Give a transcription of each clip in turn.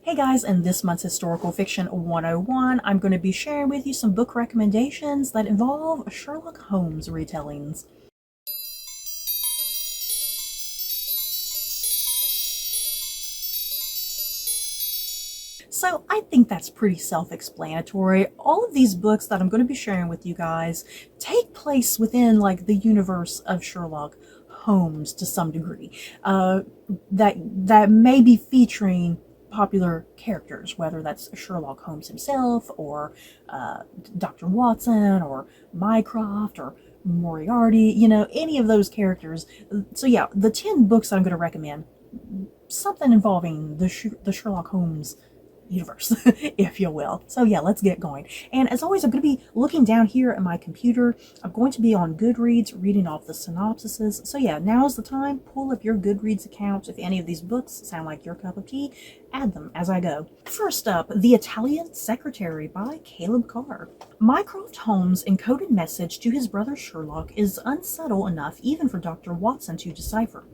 Hey guys, in this month's Historical Fiction 101, I'm going to be sharing with you some book recommendations that involve Sherlock Holmes retellings. So I think that's pretty self-explanatory. All of these books that I'm going to be sharing with you guys take place within like the universe of Sherlock Holmes to some degree. That may be featuring popular characters, whether that's Sherlock Holmes himself or Dr. Watson or Mycroft or Moriarty, any of those characters. So yeah, the 10 books I'm going to recommend, something involving the Sherlock Holmes universe, if you will. So yeah, let's get going. And as always, I'm going to be looking down here at my computer. I'm going to be on Goodreads reading off the synopsises. So yeah, now's the time. Pull up your Goodreads account. If any of these books sound like your cup of tea, add them as I go. First up, The Italian Secretary by Caleb Carr. Mycroft Holmes' encoded message to his brother Sherlock is unsubtle enough even for Dr. Watson to decipher.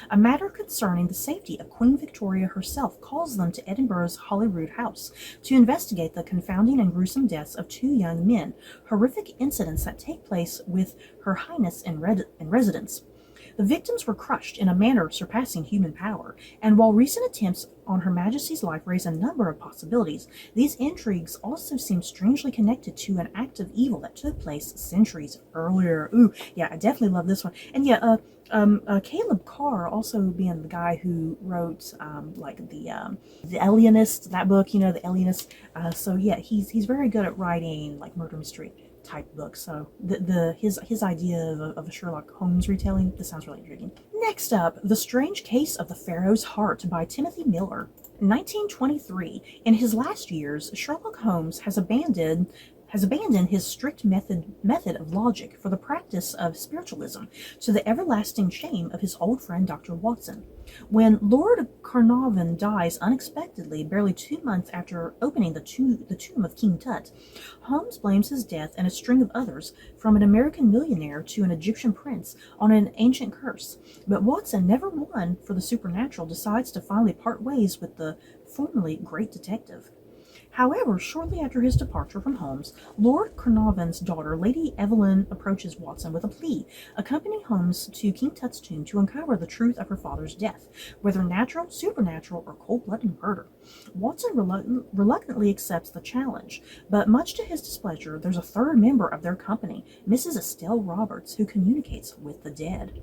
A matter concerning the safety of Queen Victoria herself calls them to Edinburgh's Holyrood House to investigate the confounding and gruesome deaths of two young men, horrific incidents that take place with Her Highness in residence. The victims were crushed in a manner surpassing human power, and while recent attempts on Her Majesty's life raise a number of possibilities, these intrigues also seem strangely connected to an act of evil that took place centuries earlier. Ooh, yeah, I definitely love this one. And yeah, Caleb Carr, also being the guy who wrote the Alienist, that book, the Alienist. So yeah, he's very good at writing like murder mystery type books. So his idea of a Sherlock Holmes retelling, this sounds really intriguing. Next up, The Strange Case of the Pharaoh's Heart by Timothy Miller. In 1923, in his last years, Sherlock Holmes has abandoned his strict method of logic for the practice of spiritualism, to the everlasting shame of his old friend Dr. Watson. When Lord Carnarvon dies unexpectedly barely 2 months after opening the tomb of King Tut, Holmes blames his death and a string of others, from an American millionaire to an Egyptian prince, on an ancient curse. But Watson, never one for the supernatural, decides to finally part ways with the formerly great detective. However, shortly after his departure from Holmes, Lord Carnarvon's daughter, Lady Evelyn, approaches Watson with a plea, accompanying Holmes to King Tut's tomb to uncover the truth of her father's death, whether natural, supernatural, or cold-blooded murder. Watson reluctantly accepts the challenge, but much to his displeasure, there's a third member of their company, Mrs. Estelle Roberts, who communicates with the dead.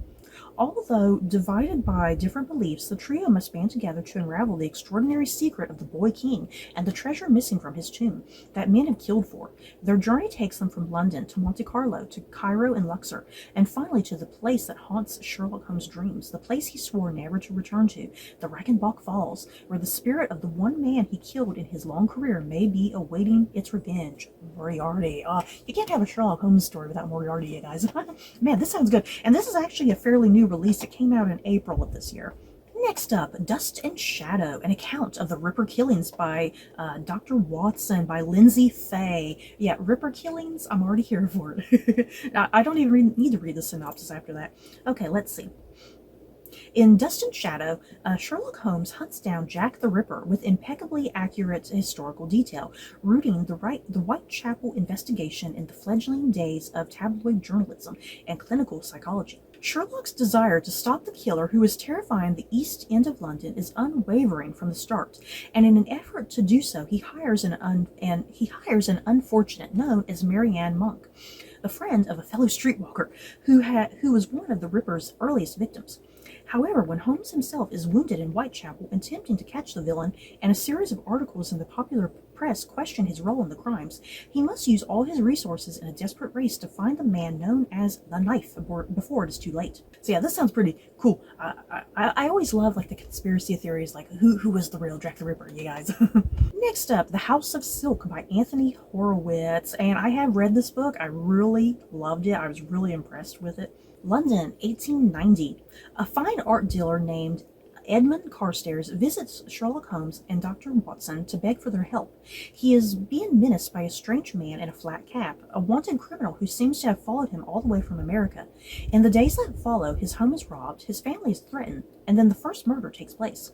Although divided by different beliefs, the trio must band together to unravel the extraordinary secret of the boy king and the treasure missing from his tomb that men have killed for. Their journey takes them from London to Monte Carlo to Cairo and Luxor, and finally to the place that haunts Sherlock Holmes' dreams, the place he swore never to return to, the Reichenbach Falls, where the spirit of the one man he killed in his long career may be awaiting its revenge. Moriarty. You can't have a Sherlock Holmes story without Moriarty, you guys. Man, this sounds good. And this is actually a fairly new release. It came out in April of this year. Next up, Dust and Shadow, an account of the Ripper killings by Dr. Watson by Lindsay Fay. Yeah, Ripper killings, I'm already here for it. I don't even need to read the synopsis after that. Okay, let's see. In Dust and Shadow, Sherlock Holmes hunts down Jack the Ripper with impeccably accurate historical detail, rooting the Whitechapel investigation in the fledgling days of tabloid journalism and clinical psychology. Sherlock's desire to stop the killer who is terrifying the East End of London is unwavering from the start, and in an effort to do so, he hires an unfortunate known as Marianne Monk, the friend of a fellow streetwalker who was one of the Ripper's earliest victims. However, when Holmes himself is wounded in Whitechapel attempting to catch the villain, and a series of articles in the popular press question his role in the crimes, he must use all his resources in a desperate race to find the man known as the Knife before it is too late. So yeah, this sounds pretty cool. I always love like the conspiracy theories, like who was the real Jack the Ripper, you guys. Next up, The House of Silk by Anthony Horowitz, and I have read this book. I really loved it. I was really impressed with it. London, 1890. A fine art dealer named Edmund Carstairs visits Sherlock Holmes and Dr. Watson to beg for their help. He is being menaced by a strange man in a flat cap, a wanted criminal who seems to have followed him all the way from America. In the days that follow, his home is robbed, his family is threatened, and then the first murder takes place.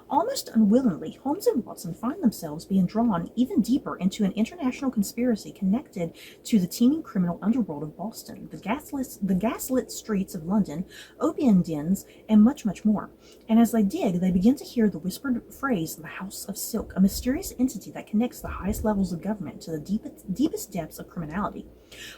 Almost unwillingly, Holmes and Watson find themselves being drawn even deeper into an international conspiracy connected to the teeming criminal underworld of Boston, the gaslit streets of London, opium dens, and much, much more. And as they dig, they begin to hear the whispered phrase, the House of Silk, a mysterious entity that connects the highest levels of government to the deepest depths of criminality.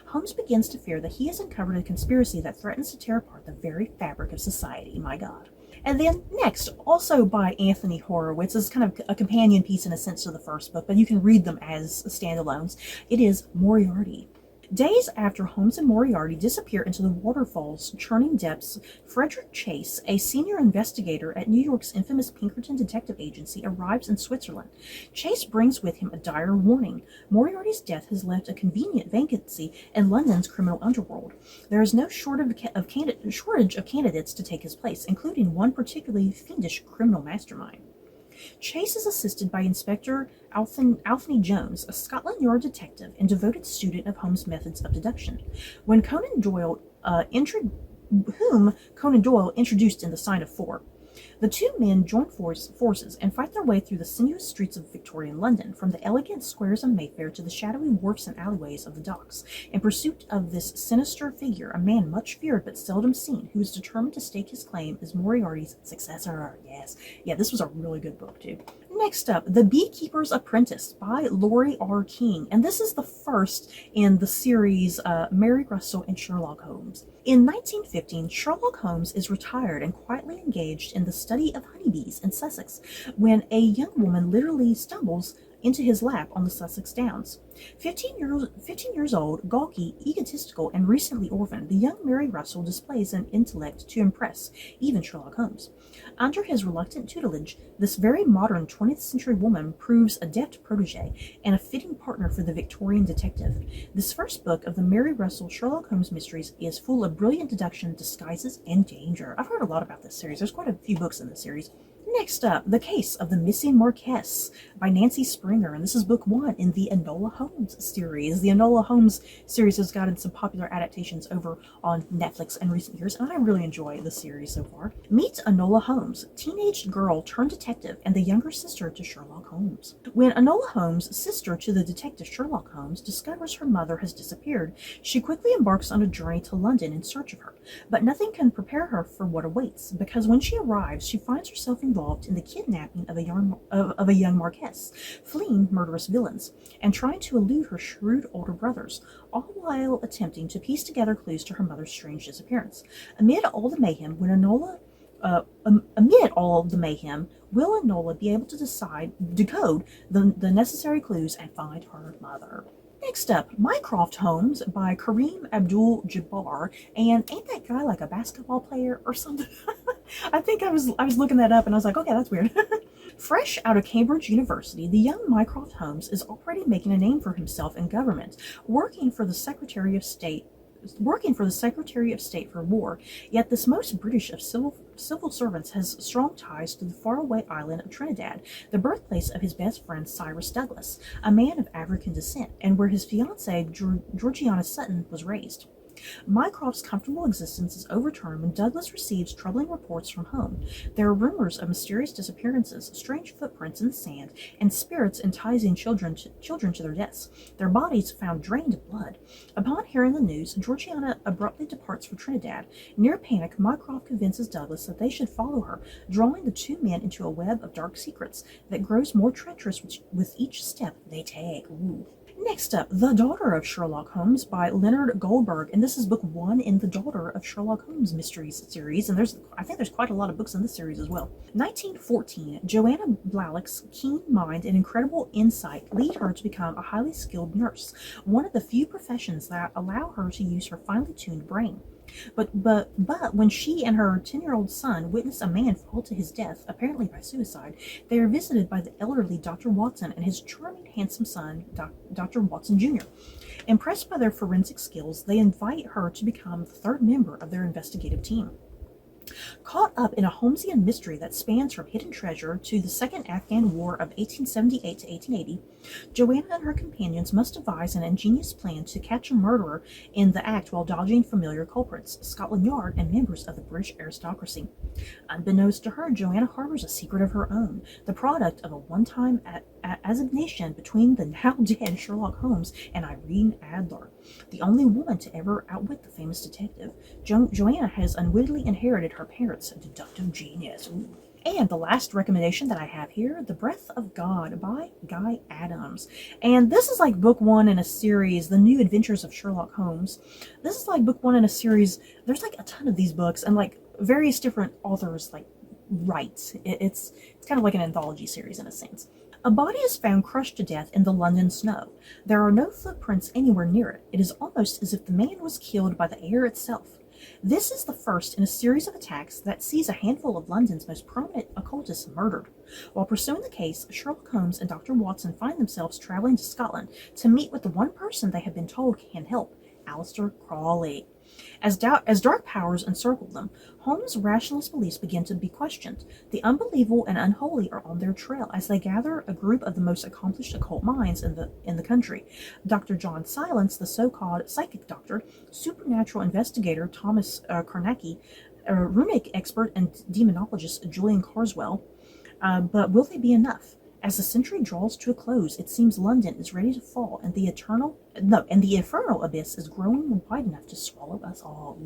Holmes begins to fear that he has uncovered a conspiracy that threatens to tear apart the very fabric of society. My God. And then next, also by Anthony Horowitz, is kind of a companion piece in a sense to the first book, but you can read them as standalones. It is Moriarty. Days after Holmes and Moriarty disappear into the waterfall's churning depths, Frederick Chase, a senior investigator at New York's infamous Pinkerton Detective Agency, arrives in Switzerland. Chase brings with him a dire warning. Moriarty's death has left a convenient vacancy in London's criminal underworld. There is no shortage of candidates to take his place, including one particularly fiendish criminal mastermind. Chase is assisted by Inspector Alphony Jones, a Scotland Yard detective and devoted student of Holmes' methods of deduction. Whom Conan Doyle introduced in The Sign of Four. The two men join forces and fight their way through the sinuous streets of Victorian London, from the elegant squares of Mayfair to the shadowy wharfs and alleyways of the docks, in pursuit of this sinister figure, a man much feared but seldom seen, who is determined to stake his claim as Moriarty's successor. Yes. Yeah, this was a really good book, too. Next up, The Beekeeper's Apprentice by Laurie R. King, and this is the first in the series Mary Russell and Sherlock Holmes. In 1915, Sherlock Holmes is retired and quietly engaged in the study of honeybees in Sussex when a young woman literally stumbles into his lap on the Sussex Downs. 15 years old, gawky, egotistical, and recently orphaned, the young Mary Russell displays an intellect to impress even Sherlock Holmes. Under his reluctant tutelage, this very modern 20th century woman proves a deft protege and a fitting partner for the Victorian detective. This first book of the Mary Russell Sherlock Holmes mysteries is full of brilliant deduction, disguises, and danger. I've heard a lot about this series. There's quite a few books in this series. Next up, The Case of the Missing Marquess by Nancy Springer, and this is book 1 in the Enola Holmes series. The Enola Holmes series has gotten some popular adaptations over on Netflix in recent years, and I really enjoy the series so far. Meet Enola Holmes, teenage girl turned detective and the younger sister to Sherlock Holmes. When Enola Holmes, sister to the detective Sherlock Holmes, discovers her mother has disappeared, she quickly embarks on a journey to London in search of her. But nothing can prepare her for what awaits, because when she arrives, she finds herself involved in the kidnapping of a young marquess, fleeing murderous villains, and trying to elude her shrewd older brothers, all while attempting to piece together clues to her mother's strange disappearance. Amid all the mayhem, will Enola be able to decode the necessary clues and find her mother? Next up, Mycroft Holmes by Kareem Abdul-Jabbar, and ain't that guy like a basketball player or something? I think I was looking that up and I was like, okay, that's weird. Fresh out of Cambridge University, the young Mycroft Holmes is already making a name for himself in government, working for the Secretary of State for War, yet this most British of civil servants has strong ties to the faraway island of Trinidad, the birthplace of his best friend Cyrus Douglas, a man of African descent, and where his fiancée Georgiana Sutton was raised. Mycroft's comfortable existence is overturned when Douglas receives troubling reports from home. There are rumors of mysterious disappearances, strange footprints in the sand, and spirits enticing children to their deaths, their bodies found drained of blood. Upon hearing the news, Georgiana abruptly departs for Trinidad. Near panic, Mycroft convinces Douglas that they should follow her, drawing the two men into a web of dark secrets that grows more treacherous with each step they take. Ooh. Next up, The Daughter of Sherlock Holmes by Leonard Goldberg, and this is book 1 in the Daughter of Sherlock Holmes mysteries series, and I think there's quite a lot of books in this series as well. 1914, Joanna Blalock's keen mind and incredible insight lead her to become a highly skilled nurse, one of the few professions that allow her to use her finely tuned brain. But when she and her 10-year-old son witness a man fall to his death, apparently by suicide, they are visited by the elderly Dr. Watson and his charming, handsome son, Dr. Watson Jr. Impressed by their forensic skills, they invite her to become the third member of their investigative team. Caught up in a Holmesian mystery that spans from hidden treasure to the Second Afghan War of 1878 to 1880, Joanna and her companions must devise an ingenious plan to catch a murderer in the act while dodging familiar culprits, Scotland Yard, and members of the British aristocracy. Unbeknownst to her, Joanna harbors a secret of her own, the product of a one-time assignation between the now-dead Sherlock Holmes and Irene Adler, the only woman to ever outwit the famous detective. Joanna has unwittingly inherited her parents' deductive genius. Ooh. And the last recommendation that I have here, The Breath of God by Guy Adams. And this is like book one in a series, The New Adventures of Sherlock Holmes. This is like book one in a series. There's like a ton of these books, and like various different authors like write. It's kind of like an anthology series in a sense. A body is found crushed to death in the London snow. There are no footprints anywhere near it. It is almost as if the man was killed by the air itself. This is the first in a series of attacks that sees a handful of London's most prominent occultists murdered. While pursuing the case, Sherlock Holmes and Dr. Watson find themselves traveling to Scotland to meet with the one person they have been told can help, Aleister Crowley. As dark powers encircle them, Holmes' rationalist beliefs begin to be questioned. The unbelievable and unholy are on their trail as they gather a group of the most accomplished occult minds in the country. Dr. John Silence, the so-called psychic doctor, supernatural investigator Thomas Carnacki, runic expert and demonologist Julian Carswell. But will they be enough? As the century draws to a close, it seems London is ready to fall, and the infernal abyss is growing wide enough to swallow us all.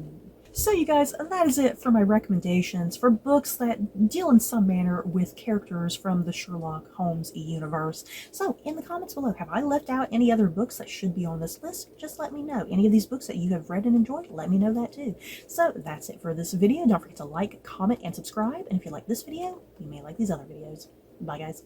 So you guys, that is it for my recommendations for books that deal in some manner with characters from the Sherlock Holmes universe. So in the comments below, have I left out any other books that should be on this list? Just let me know. Any of these books that you have read and enjoyed, let me know that too. So that's it for this video. Don't forget to like, comment, and subscribe. And if you like this video, you may like these other videos. Bye guys.